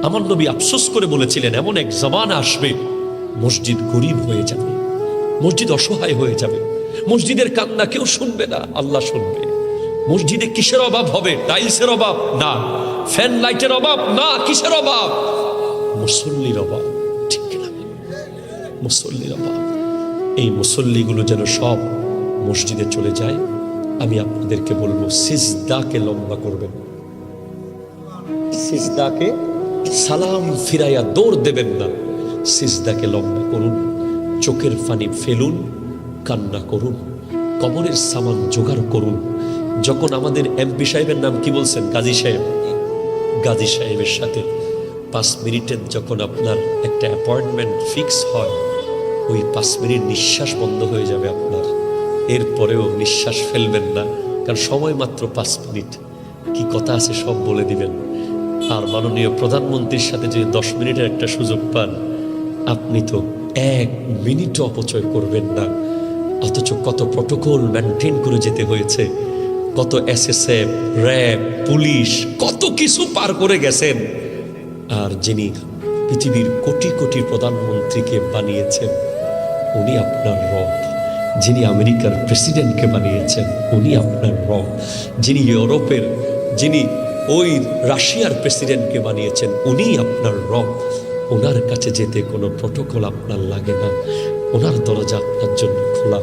আমার নবী আফসোস করে বলেছিলেন, এমন এক জামানা আসবে মসজিদ গরীব হয়ে যাবে, মসজিদ অসহায় হয়ে যাবে, মসজিদের কান্না কেউ শুনবে না, আল্লাহ শুনবে। মসজিদে কিসের অভাব হবে? টাইলসের অভাব না, ফ্যান লাইটের অভাব না, কিসের অভাব? মুসল্লির অভাব। ঠিক কিনা? মুসল্লির অভাব। এই মুসল্লিগুলো যেন সব মসজিদে চলে যায়। আমি আপনাদেরকে বলবো, সিজদাকে লম্বা করবেন, সিজদাকে সালাম ফিরাইয়া দৌড় দেবেন না, সিজদাকে লম্বা করুন, চোখের পানি ফেলুন, কান্না করুন, কবরের সামান জোগাড় করুন। যখন আমাদের এমপি সাহেবের নাম কি বলছেন? গাজী সাহেব। গাজী সাহেবের সাথে 5 মিনিটের যখন আপনার একটা অ্যাপয়েন্টমেন্ট ফিক্স হয়, ওই 5 মিনিট নিঃশ্বাস বন্ধ হয়ে যাবে আপনার। এরপরেও নিঃশ্বাস ফেলবেন না, কারণ সময় মাত্র 5 মিনিট। কি কথা আছে সব বলে দিবেন। আর মাননীয় প্রধানমন্ত্রীর সাথে যে 10 মিনিটের একটা সুযোগ পান, আপনি তো 1 মিনিটও অপচয় করবেন না। অথচ কত প্রটোকল মেনটেন করে যেতে হয়েছে, কত এসএসএফ, র্যাব, পুলিশ, কত কিছু পার করে গেছেন। আর যিনি পৃথিবীর কোটি কোটি প্রধানমন্ত্রীকে বানিয়েছেন, উনি আপনার রব। যিনি আমেরিকার প্রেসিডেন্টকে বানিয়েছেন, উনি আপনার রব। যিনি ইউরোপের, যিনি ওই রাশিয়ার প্রেসিডেন্টকে বানিয়েছেন, উনি আপনার রব। ওনার কাছে যেতে কোনো প্রটোকল আপনার লাগে না, ওনার দরজা আপনার জন্য খোলা।